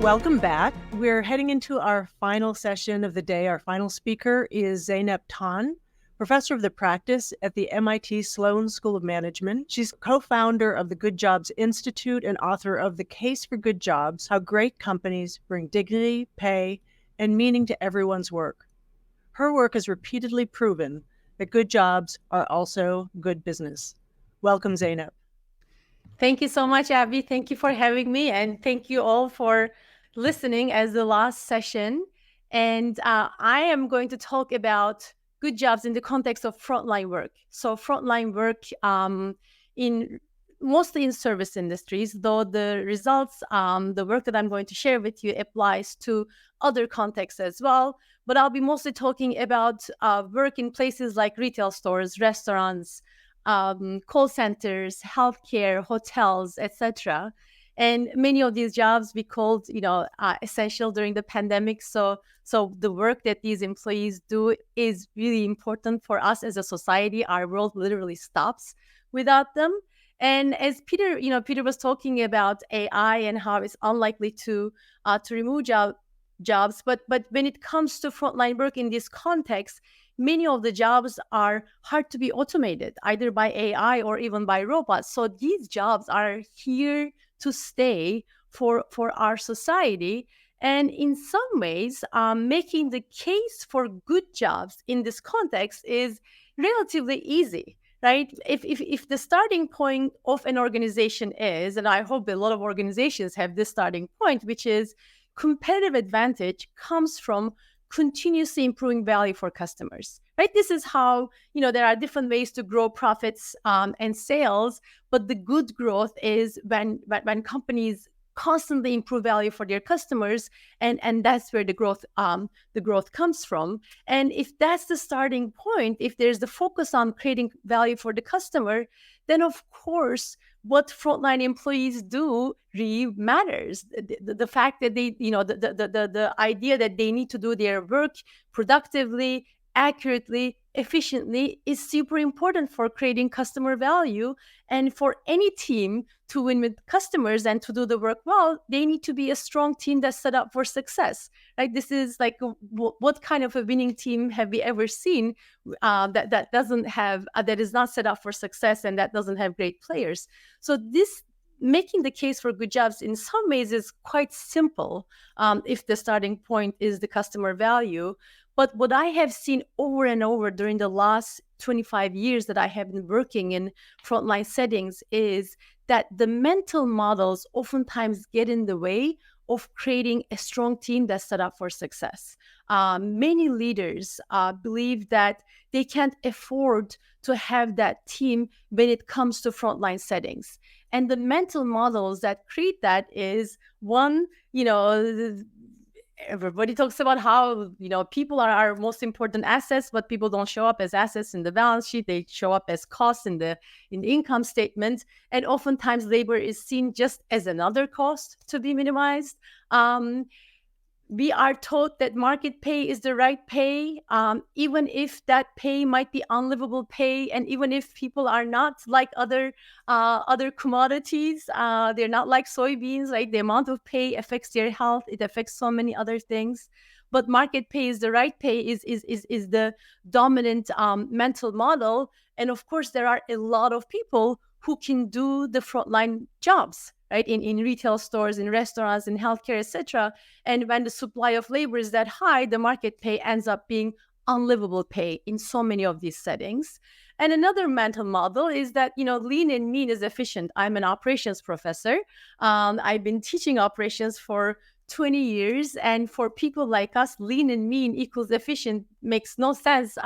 Welcome back. We're heading into our final session of the day. Our final speaker is Zeynep, professor of the practice at the MIT Sloan School of Management. She's co-founder of the Good Jobs Institute and author of The Case for Good Jobs: How Great Companies Bring Dignity, Pay, and Meaning to Everyone's Work. Her work has repeatedly proven that good jobs are also good business. Welcome, Zeynep. Thank you so much, Abby. Thank you for having me, and thank you all for listening as the last session. And I am going to talk about good jobs in the context of frontline work. So frontline work in mostly in service industries, though the results, the work that I'm going to share with you applies to other contexts as well. But I'll be mostly talking about work in places like retail stores, restaurants, call centers, healthcare, hotels, etc. And many of these jobs we called, essential during the pandemic. So the work that these employees do is really important for us as a society. Our world literally stops without them. And as Peter was talking about AI and how it's unlikely to remove jobs, but when it comes to frontline work in this context, many of the jobs are hard to be automated, either by AI or even by robots. So these jobs are here to stay for our society. And in some ways, making the case for good jobs in this context is relatively easy, right? If the starting point of an organization is, and I hope a lot of organizations have this starting point, which is competitive advantage comes from continuously improving value for customers, right? This is how, there are different ways to grow profits and sales, but the good growth is when companies constantly improve value for their customers, and that's where the growth comes from. And if that's the starting point, if there's the focus on creating value for the customer, then of course what frontline employees do really matters. The fact that they, the idea that they need to do their work productively, accurately, efficiently is super important for creating customer value. And for any team to win with customers and to do the work well, they need to be a strong team that's set up for success, right? This is like, what kind of a winning team have we ever seen that doesn't have, that is not set up for success and that doesn't have great players? So this making the case for good jobs in some ways is quite simple if the starting point is the customer value. But what I have seen over and over during the last 25 years that I have been working in frontline settings is that the mental models oftentimes get in the way of creating a strong team that's set up for success. Many leaders believe that they can't afford to have that team when it comes to frontline settings. And the mental models that create that is one, everybody talks about how, people are our most important assets, but people don't show up as assets in the balance sheet. They show up as costs in the income statement. And oftentimes labor is seen just as another cost to be minimized. We are taught that market pay is the right pay, even if that pay might be unlivable pay, and even if people are not like other commodities, they're not like soybeans. Right? The amount of pay affects their health. It affects so many other things. But market pay is the right pay is the dominant mental model. And of course, there are a lot of people who can do the frontline jobs, right? In retail stores, in restaurants, in healthcare, etc. And when the supply of labor is that high, the market pay ends up being unlivable pay in so many of these settings. And another mental model is that, lean and mean is efficient. I'm an operations professor. I've been teaching operations for 20 years. And for people like us, lean and mean equals efficient makes no sense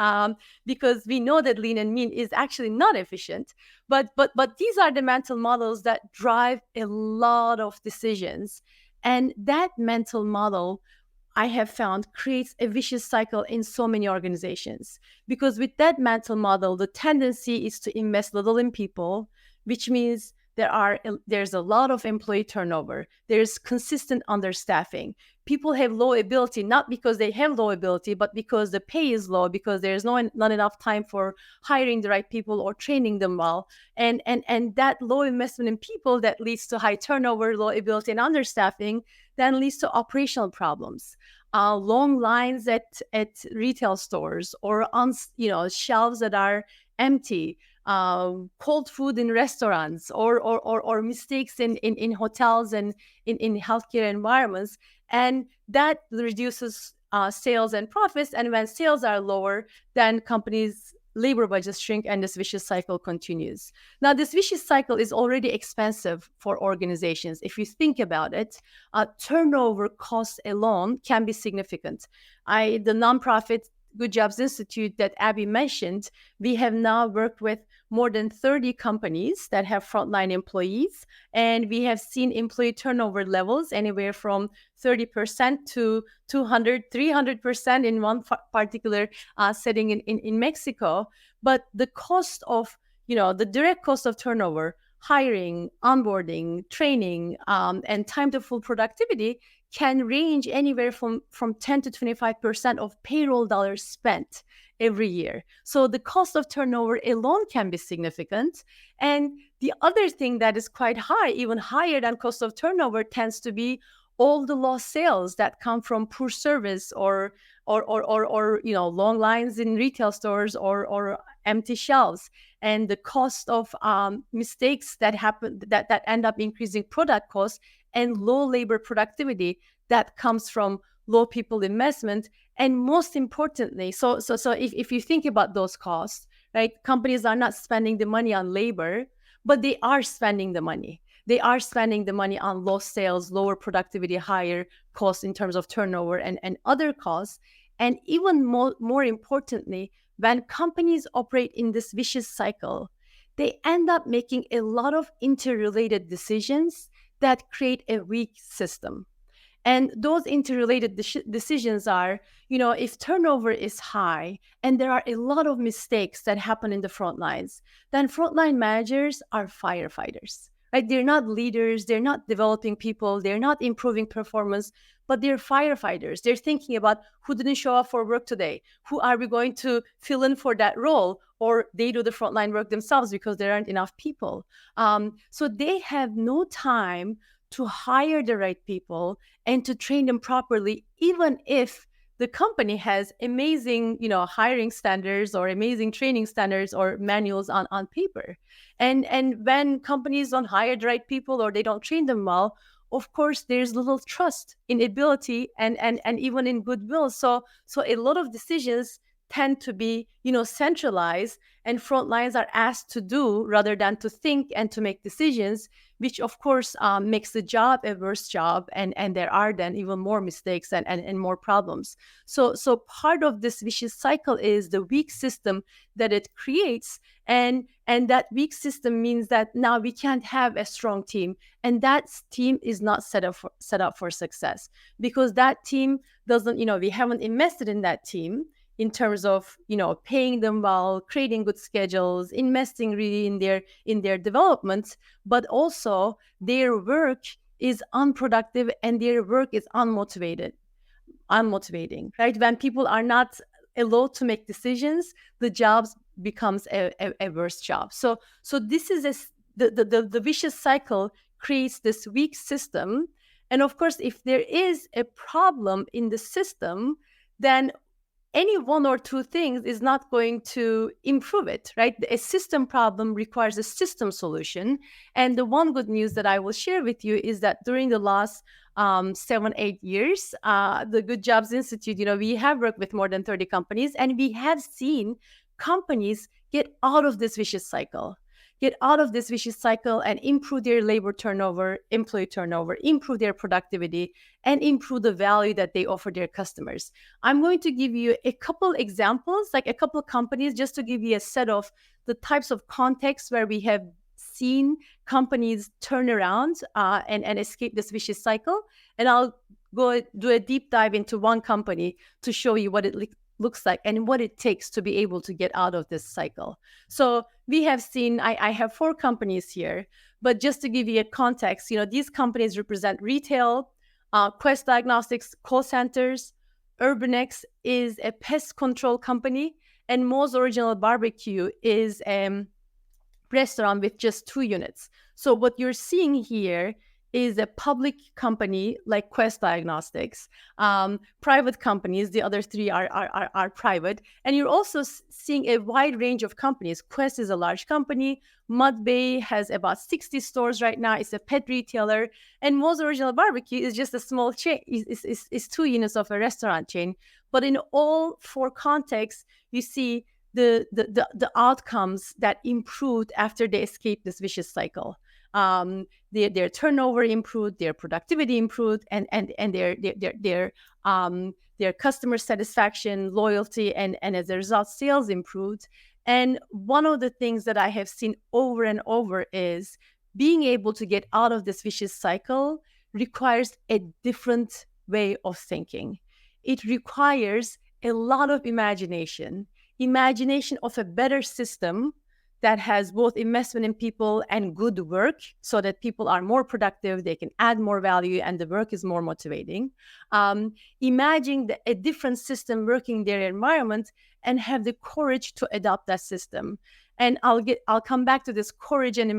because we know that lean and mean is actually not efficient. But these are the mental models that drive a lot of decisions. And that mental model, I have found, creates a vicious cycle in so many organizations. Because with that mental model, the tendency is to invest little in people, which means there's a lot of employee turnover. There's consistent understaffing. People have low ability, not because they have low ability, but because the pay is low, because there's not enough time for hiring the right people or training them well. And that low investment in people that leads to high turnover, low ability, and understaffing then leads to operational problems. Long lines at retail stores, or on shelves that are empty, cold food in restaurants, or mistakes in hotels and in healthcare environments, and that reduces sales and profits. And when sales are lower, then companies' labor budgets shrink, and this vicious cycle continues. Now, this vicious cycle is already expensive for organizations. If you think about it, turnover costs alone can be significant. The nonprofit Good Jobs Institute that Abby mentioned, we have now worked with more than 30 companies that have frontline employees, and we have seen employee turnover levels anywhere from 30% to 200, 300% in one particular setting in Mexico. But the cost of, the direct cost of turnover, hiring, onboarding, training, and time to full productivity can range anywhere from 10 to 25% of payroll dollars spent every year. So the cost of turnover alone can be significant. And the other thing that is quite high, even higher than cost of turnover, tends to be all the lost sales that come from poor service or long lines in retail stores or empty shelves, and the cost of mistakes that happen that end up increasing product costs, and low labor productivity that comes from low people investment. And most importantly, so if you think about those costs, right, companies are not spending the money on labor, but they are spending the money. They are spending the money on lost sales, lower productivity, higher costs in terms of turnover and other costs. And even more importantly, when companies operate in this vicious cycle, they end up making a lot of interrelated decisions that create a weak system. And those interrelated decisions are, if turnover is high and there are a lot of mistakes that happen in the front lines, then frontline managers are firefighters, right? They're not leaders, they're not developing people, they're not improving performance, but they're firefighters. They're thinking about who didn't show up for work today, who are we going to fill in for that role, or they do the frontline work themselves because there aren't enough people. So they have no time to hire the right people and to train them properly, even if the company has amazing, hiring standards or amazing training standards or manuals on paper. And when companies don't hire the right people or they don't train them well, of course, there's little trust in ability and even in goodwill. So a lot of decisions tend to be, centralized, and front lines are asked to do rather than to think and to make decisions, which of course makes the job a worse job, and there are then even more mistakes and more problems. So part of this vicious cycle is the weak system that it creates, and that weak system means that now we can't have a strong team, and that team is not set up for success, because that team doesn't, we haven't invested in that team in terms of, paying them well, creating good schedules, investing really in their development, but also their work is unproductive and their work is unmotivating, right? When people are not allowed to make decisions, the jobs becomes a worse job. So this is the vicious cycle creates this weak system. And of course, if there is a problem in the system, then any one or two things is not going to improve it, right? A system problem requires a system solution. And the one good news that I will share with you is that during the last 7-8 years, the Good Jobs Institute, we have worked with more than 30 companies, and we have seen companies get out of this vicious cycle and improve their labor turnover, employee turnover, improve their productivity, and improve the value that they offer their customers. I'm going to give you a couple examples, like a couple of companies, just to give you a set of the types of contexts where we have seen companies turn around and escape this vicious cycle. And I'll go do a deep dive into one company to show you what it looks like and what it takes to be able to get out of this cycle. So we have seen, I have 4 companies here, but just to give you a context, these companies represent retail, Quest Diagnostics call centers, Urbanex is a pest control company, and Moe's Original Barbecue is a restaurant with just 2 units. So what you're seeing here is a public company like Quest Diagnostics, private companies. The other 3 are private, and you're also seeing a wide range of companies. Quest is a large company. Mudbay has about 60 stores right now. It's a pet retailer, and Moe's Original Barbecue is just a small chain. It's 2 units of a restaurant chain. But in all 4 contexts, you see the outcomes that improved after they escaped this vicious cycle. Their turnover improved, their productivity improved, and their customer satisfaction, loyalty, and as a result, sales improved. And one of the things that I have seen over and over is being able to get out of this vicious cycle requires a different way of thinking. It requires a lot of imagination of a better system that has both investment in people and good work, so that people are more productive, they can add more value, and the work is more motivating. Imagine a different system working their environment and have the courage to adopt that system. And I'll come back to this courage and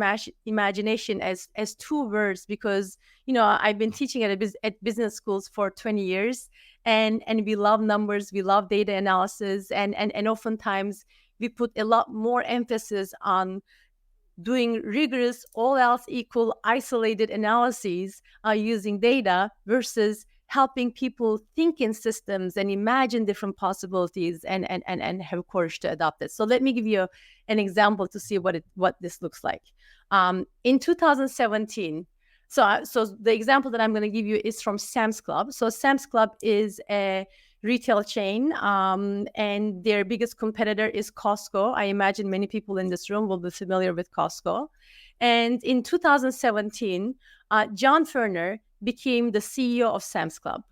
imagination as 2 words, because I've been teaching at business schools for 20 years, and we love numbers, we love data analysis, and oftentimes we put a lot more emphasis on doing rigorous, all else equal, isolated analyses using data versus helping people think in systems and imagine different possibilities and have courage to adopt it. So let me give you an example to see what this looks like. In 2017, so the example that I'm going to give you is from Sam's Club. So Sam's Club is a retail chain, and their biggest competitor is Costco. I imagine many people in this room will be familiar with Costco. And in 2017, John Furner became the CEO of Sam's Club.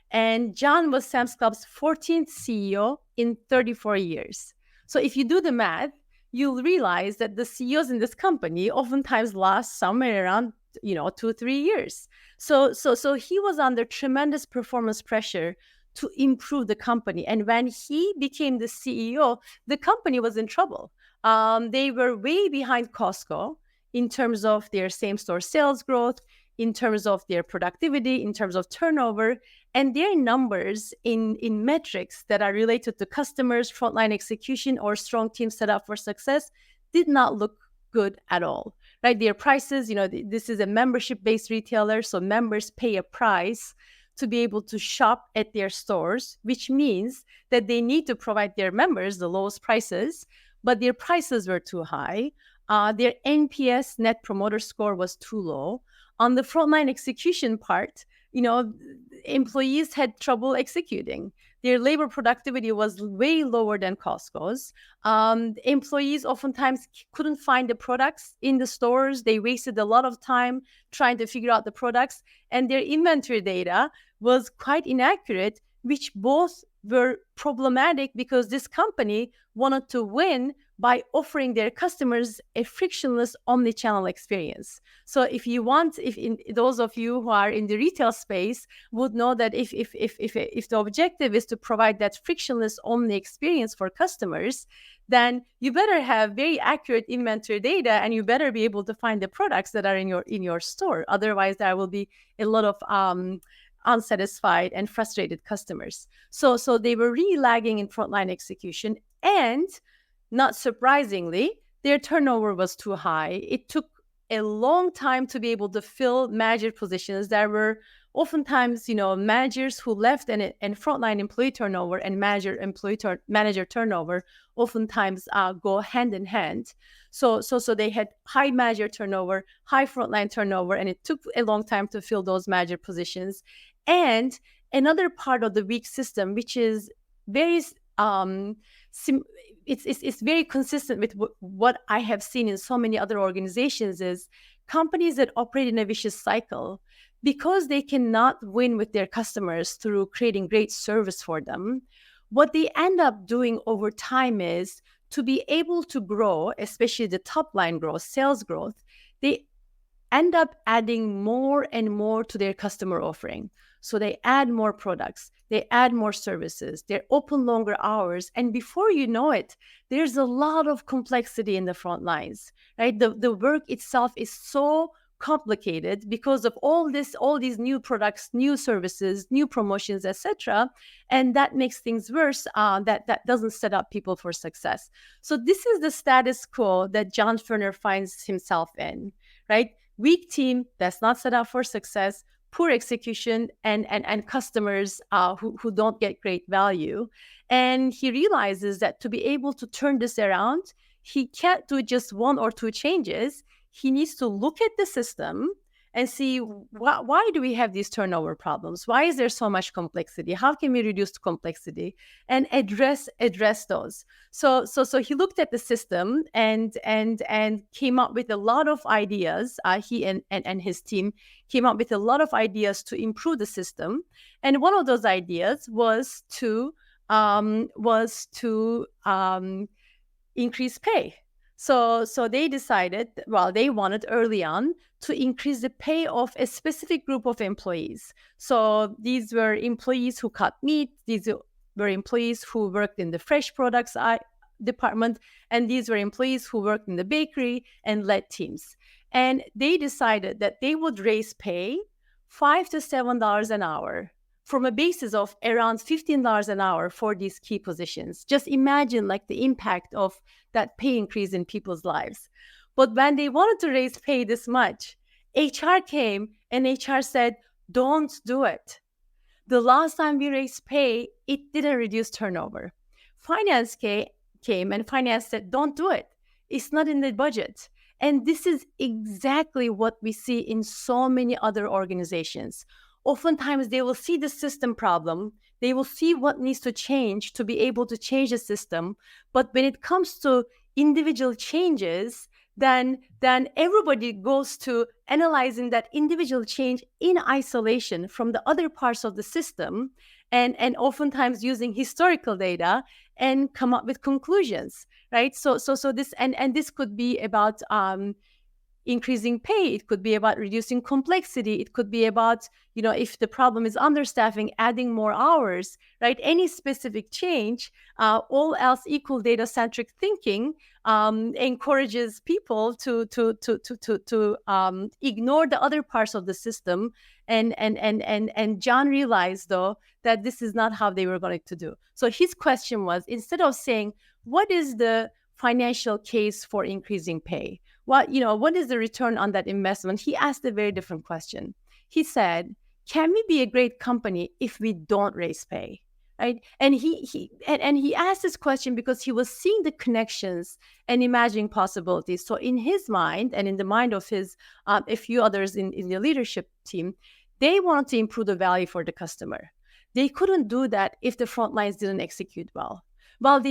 And John was Sam's Club's 14th CEO in 34 years. So if you do the math, you'll realize that the CEOs in this company oftentimes last somewhere around 2-3 years. So he was under tremendous performance pressure to improve the company. And when he became the CEO, the company was in trouble. They were way behind Costco in terms of their same-store sales growth, in terms of their productivity, in terms of turnover, and their numbers in metrics that are related to customers, frontline execution, or strong team set up for success did not look good at all, right? Their prices, this is a membership-based retailer, so members pay a price to be able to shop at their stores, which means that they need to provide their members the lowest prices, but their prices were too high. Their NPS, Net Promoter Score, was too low. On the frontline execution part, employees had trouble executing. Their labor productivity was way lower than Costco's. Employees oftentimes couldn't find the products in the stores. They wasted a lot of time trying to figure out the products, and their inventory data was quite inaccurate, which both were problematic because this company wanted to win by offering their customers a frictionless omni-channel experience. So if those of you who are in the retail space would know that if the objective is to provide that frictionless omni experience for customers, then you better have very accurate inventory data, and you better be able to find the products that are in your store. Otherwise, there will be a lot of unsatisfied and frustrated customers. So they were really lagging in frontline execution, and not surprisingly, their turnover was too high. It took a long time to be able to fill manager positions. There were oftentimes, managers who left, and frontline employee turnover and manager turnover oftentimes go hand in hand. So they had high manager turnover, high frontline turnover, and it took a long time to fill those manager positions. And another part of the weak system, which is very it's very consistent with what I have seen in so many other organizations, is companies that operate in a vicious cycle, because they cannot win with their customers through creating great service for them. What they end up doing over time is to be able to grow, especially the top line growth, sales growth, they end up adding more and more to their customer offering. So they add more products, they add more services, they're open longer hours. And before you know it, there's a lot of complexity in the front lines, right? The work itself is so complicated because of all these new products, new services, new promotions, etc. And that makes things worse. That doesn't set up people for success. So this is the status quo that John Furner finds himself in, right? Weak team that's not set up for success, poor execution, and customers who don't get great value. And he realizes that to be able to turn this around, he can't do just one or two changes. He needs to look at the system and see why do we have these turnover problems? Why is there so much complexity? How can we reduce the complexity and address those? So he looked at the system and came up with a lot of ideas. He and his team came up with a lot of ideas to improve the system. And one of those ideas was to increase pay. So they decided, well, they wanted early on to increase the pay of a specific group of employees. So these were employees who cut meat. These were employees who worked in the fresh products department. And these were employees who worked in the bakery and led teams. And they decided that they would raise pay $5 to $7 an hour from a basis of around $15 an hour for these key positions. Just imagine like the impact of that pay increase in people's lives. But when they wanted to raise pay this much, HR came and HR said, don't do it. The last time we raised pay, it didn't reduce turnover. Finance came and finance said, don't do it. It's not in the budget. And this is exactly what we see in so many other organizations. Oftentimes, they will see the system problem. They will see what needs to change to be able to change the system. But when it comes to individual changes, then everybody goes to analyzing that individual change in isolation from the other parts of the system, and oftentimes using historical data and come up with conclusions, right? So this and this could be about increasing pay. It could be about reducing complexity. It could be about, if the problem is understaffing, adding more hours, right? Any specific change, all else equal data-centric thinking encourages people to ignore the other parts of the system. And John realized, though, that this is not how they were going to do. So his question was, instead of saying, what is the financial case for increasing pay? What is the return on that investment? He asked a very different question. He said, can we be a great company if we don't raise pay? Right? And he asked this question because he was seeing the connections and imagining possibilities. So in his mind and in the mind of his a few others in the leadership team, they wanted to improve the value for the customer. They couldn't do that if the front lines didn't execute well. Well,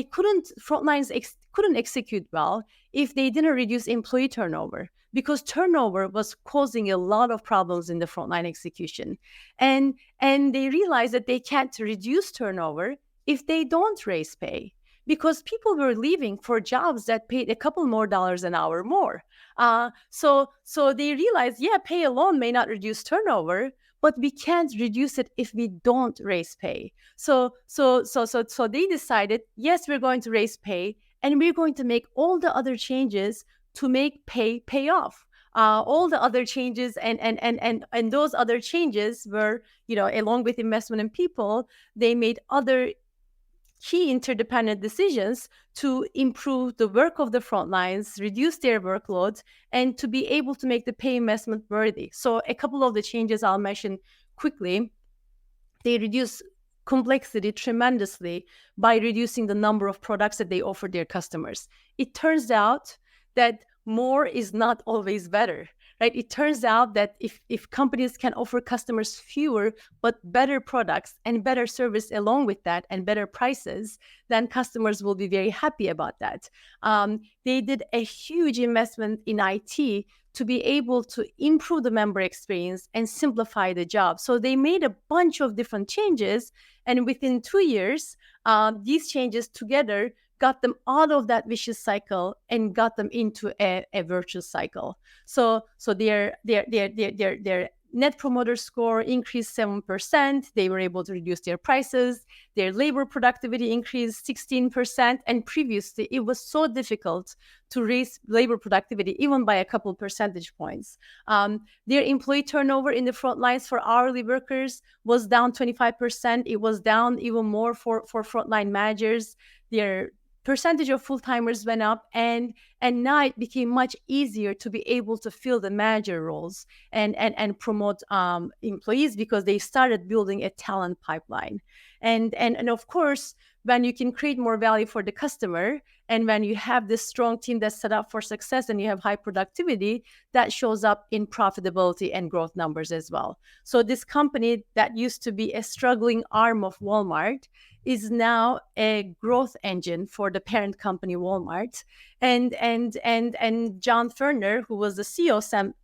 front lines couldn't execute well if they didn't reduce employee turnover, because turnover was causing a lot of problems in the frontline execution. And they realized that they can't reduce turnover if they don't raise pay, because people were leaving for jobs that paid a couple more dollars an hour more. So they realized, pay alone may not reduce turnover, but we can't reduce it if we don't raise pay. So they decided, yes, we're going to raise pay, and we're going to make all the other changes to make pay off. All the other changes and those other changes were, along with investment in people, they made other key interdependent decisions to improve the work of the front lines, reduce their workloads, and to be able to make the pay investment worthy. So a couple of the changes I'll mention quickly. They reduce complexity tremendously by reducing the number of products that they offer their customers. It turns out that more is not always better, right? It turns out that if companies can offer customers fewer but better products and better service along with that and better prices, then customers will be very happy about that. They did a huge investment in IT to be able to improve the member experience and simplify the job. So they made a bunch of different changes, and within 2 years, these changes together got them out of that vicious cycle and got them into a virtuous cycle. So their net promoter score increased 7%. They were able to reduce their prices. Their labor productivity increased 16%. And previously, it was so difficult to raise labor productivity even by a couple percentage points. Their employee turnover in the front lines for hourly workers was down 25%. It was down even more for frontline managers. Their percentage of full-timers went up, and now it became much easier to be able to fill the manager roles and promote employees, because they started building a talent pipeline. And of course, when you can create more value for the customer, and when you have this strong team that's set up for success and you have high productivity, that shows up in profitability and growth numbers as well. So this company that used to be a struggling arm of Walmart is now a growth engine for the parent company Walmart. And John Furner, who was the CEO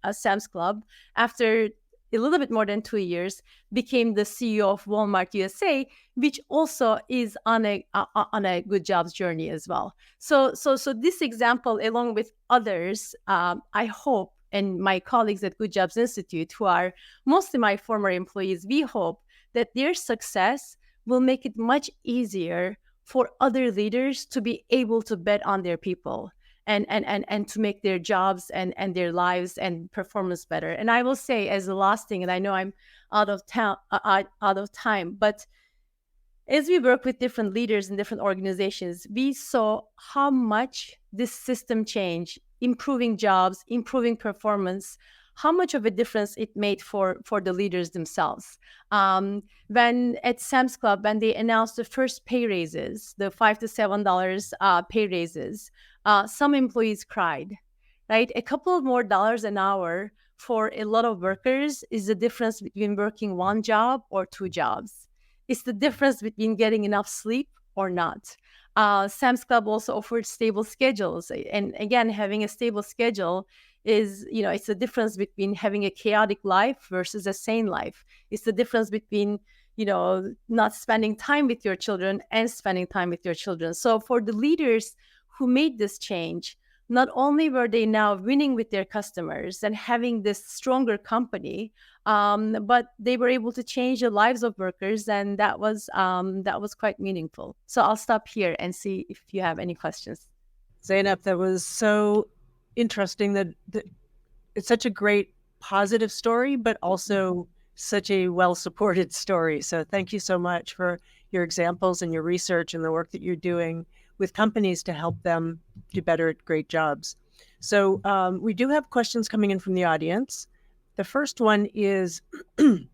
of Sam's Club, after a little bit more than 2 years, became the CEO of Walmart USA, which also is on a good jobs journey as well. So this example, along with others, I hope, and my colleagues at Good Jobs Institute, who are mostly my former employees, we hope that their success will make it much easier for other leaders to be able to bet on their people and to make their jobs and their lives and performance better. And I will say, as the last thing, and I know I'm out of time, but as we work with different leaders in different organizations, we saw how much this system change, improving jobs, improving performance, how much of a difference it made for the leaders themselves. When at Sam's Club, when they announced the first pay raises, the $5 to $7 pay raises, some employees cried, right? A couple of more dollars an hour for a lot of workers is the difference between working one job or two jobs. It's the difference between getting enough sleep or not. Sam's Club also offered stable schedules. And again, having a stable schedule is, it's the difference between having a chaotic life versus a sane life. It's the difference between, not spending time with your children and spending time with your children. So for the leaders who made this change, not only were they now winning with their customers and having this stronger company, but they were able to change the lives of workers, and that was quite meaningful. So I'll stop here and see if you have any questions. Zeynep, that was so interesting. That it's such a great positive story, but also such a well-supported story. So thank you so much for your examples and your research and the work that you're doing with companies to help them do better at great jobs. So we do have questions coming in from the audience. The first one is, the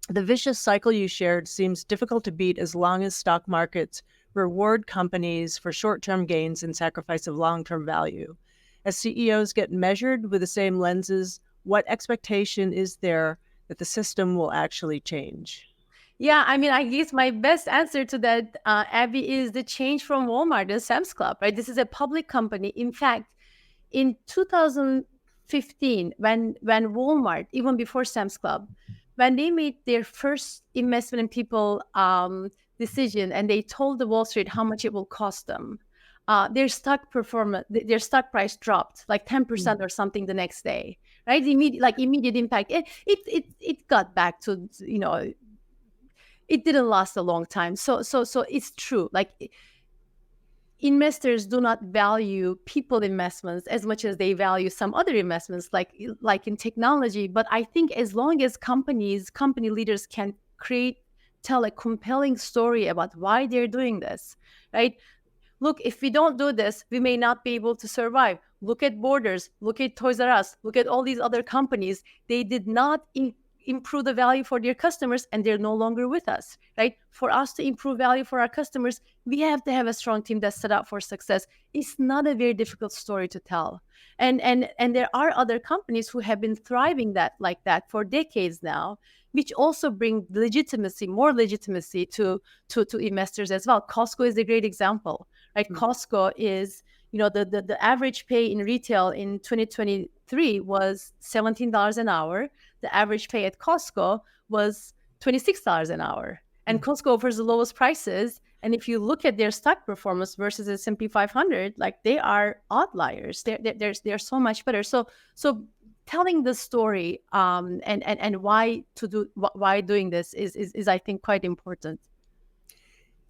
vicious cycle you shared seems difficult to beat as long as stock markets reward companies for short-term gains and sacrifice of long-term value. As CEOs get measured with the same lenses, what expectation is there that the system will actually change? Yeah, I mean, I guess my best answer to that, Abby, is the change from Walmart to Sam's Club, right? This is a public company. In fact, in 2015, when Walmart, even before Sam's Club, when they made their first investment in people decision, and they told the Wall Street how much it will cost them, their stock price dropped like 10% or something the next day, right? Immediate impact. It got back to, it didn't last a long time. So it's true. Like, investors do not value people investments as much as they value some other investments, like in technology. But I think as long as company leaders can tell a compelling story about why they're doing this, right? Look, if we don't do this, we may not be able to survive. Look at Borders, look at Toys R Us, look at all these other companies. They did not improve the value for their customers, and they're no longer with us, right? For us to improve value for our customers, we have to have a strong team that's set up for success. It's not a very difficult story to tell. And there are other companies who have been thriving like that for decades now, which also bring more legitimacy to investors as well. Costco is a great example, right? Mm-hmm. Costco is, the average pay in retail in 2023 2023 was $17 an hour. The average pay at Costco was $26 an hour. And Costco offers the lowest prices. And if you look at their stock performance versus the S&P 500, like they are outliers. They're so much better. So telling the story and why doing this is I think quite important.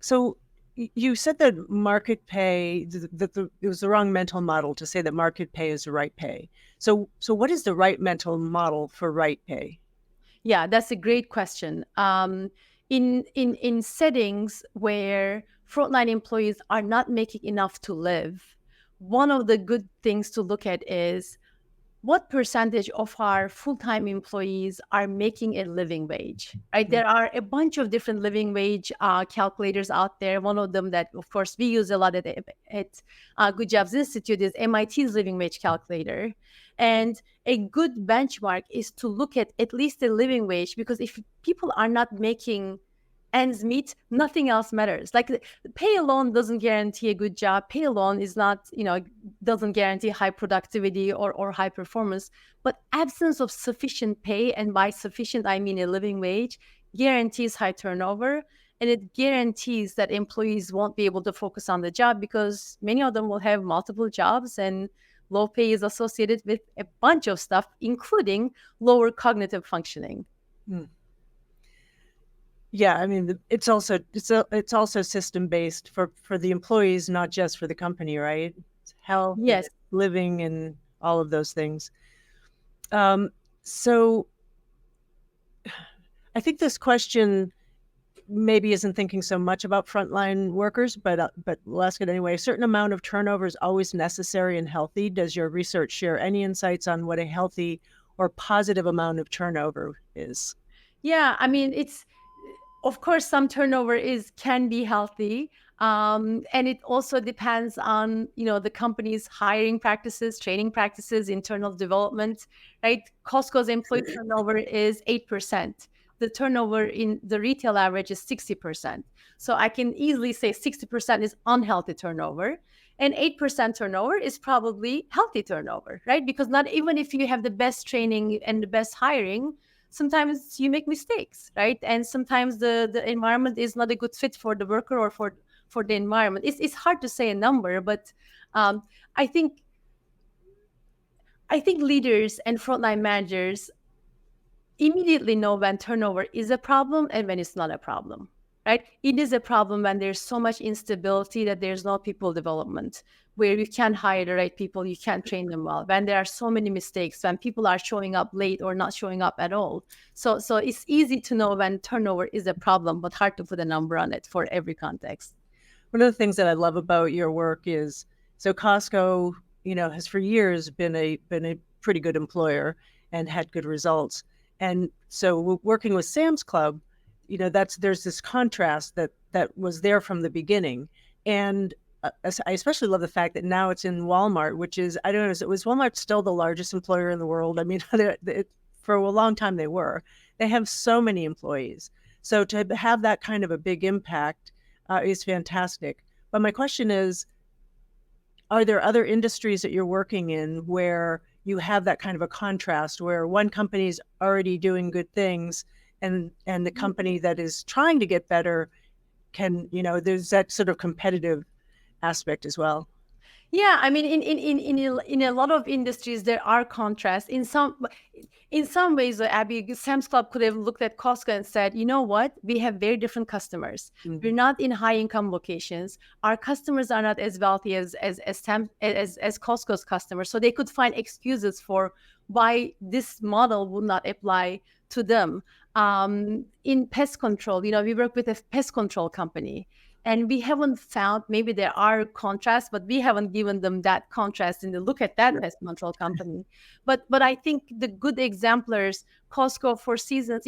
So you said that market pay, it was the wrong mental model to say that market pay is the right pay. So what is the right mental model for right pay? Yeah, that's a great question. In settings where frontline employees are not making enough to live, one of the good things to look at is what percentage of our full-time employees are making a living wage, right? There are a bunch of different living wage calculators out there. One of them that, of course, we use a lot at Good Jobs Institute is MIT's living wage calculator. And a good benchmark is to look at least the living wage, because if people are not making ends meet, nothing else matters. Like pay alone doesn't guarantee a good job. Pay alone is not, doesn't guarantee high productivity or high performance. But absence of sufficient pay, and by sufficient I mean a living wage, guarantees high turnover. And it guarantees that employees won't be able to focus on the job because many of them will have multiple jobs, and low pay is associated with a bunch of stuff, including lower cognitive functioning. Yeah, I mean, it's also system based for the employees, not just for the company, right? Health, Yes. living, and all of those things. So I think this question maybe isn't thinking so much about frontline workers, but we'll ask it anyway. A certain amount of turnover is always necessary and healthy. Does your research share any insights on what a healthy or positive amount of turnover is? Yeah, I mean, it's, of course, some turnover can be healthy. And it also depends on, the company's hiring practices, training practices, internal development, right? Costco's employee turnover is 8%. The turnover in the retail average is 60%. So I can easily say 60% is unhealthy turnover, and 8% turnover is probably healthy turnover, right? Because not even if you have the best training and the best hiring, sometimes you make mistakes, right? And sometimes the environment is not a good fit for the worker or for the environment. It's hard to say a number, but I think leaders and frontline managers immediately know when turnover is a problem and when it's not a problem, right? It is a problem when there's so much instability that there's no people development, where you can't hire the right people, you can't train them well, when there are so many mistakes, when people are showing up late or not showing up at all. So it's easy to know when turnover is a problem, but hard to put a number on it for every context. One of the things that I love about your work is, so Costco, has for years been a pretty good employer and had good results. And so working with Sam's Club, there's this contrast that was there from the beginning. And I especially love the fact that now it's in Walmart, which is, I don't know, was Walmart still the largest employer in the world? I mean, for a long time they were. They have so many employees. So to have that kind of a big impact is fantastic. But my question is, are there other industries that you're working in where you have that kind of a contrast, where one company is already doing good things and the company that is trying to get better can, there's that sort of competitive aspect as well? Yeah, I mean, in a lot of industries there are contrasts. In some ways, Abby, Sam's Club could have looked at Costco and said, you know what, we have very different customers. We're not in high income locations. Our customers are not as wealthy as Costco's customers. So they could find excuses for why this model would not apply to them. In pest control, we work with a pest control company. And we haven't found, maybe there are contrasts, but we haven't given them that contrast in the look at that pest control company. But I think the good exemplars, Costco, Four Seasons,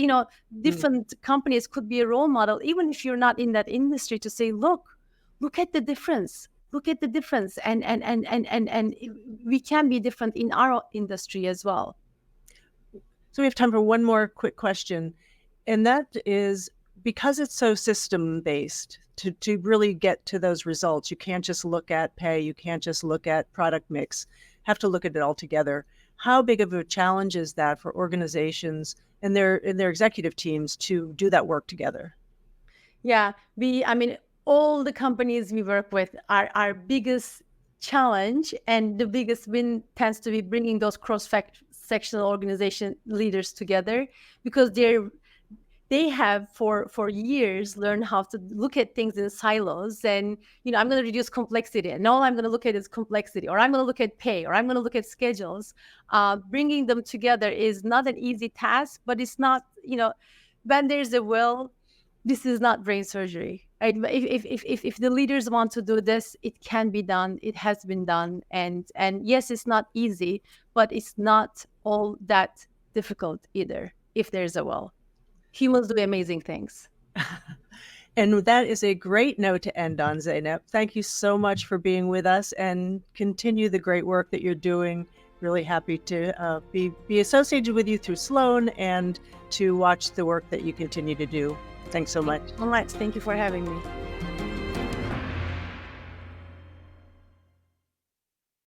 different companies could be a role model, even if you're not in that industry, to say, look at the difference. Look at the difference. And we can be different in our industry as well. So we have time for one more quick question. And that is, because it's so system based, to really get to those results, you can't just look at pay, you can't just look at product mix, have to look at it all together. How big of a challenge is that for organizations and their executive teams to do that work together? Yeah, all the companies we work with, our biggest challenge and the biggest win tends to be bringing those cross-sectional organization leaders together, because they have for years learned how to look at things in silos, and I'm going to reduce complexity, and all I'm going to look at is complexity, or I'm going to look at pay, or I'm going to look at schedules. Bringing them together is not an easy task, but it's not, when there's a will, this is not brain surgery, right? If the leaders want to do this, it can be done. It has been done, and yes, it's not easy, but it's not all that difficult either if there's a will. Humans do amazing things. And that is a great note to end on, Zeynep. Thank you so much for being with us, and continue the great work that you're doing. Really happy to be associated with you through Sloan, and to watch the work that you continue to do. Thanks so much. All right. Thank you for having me.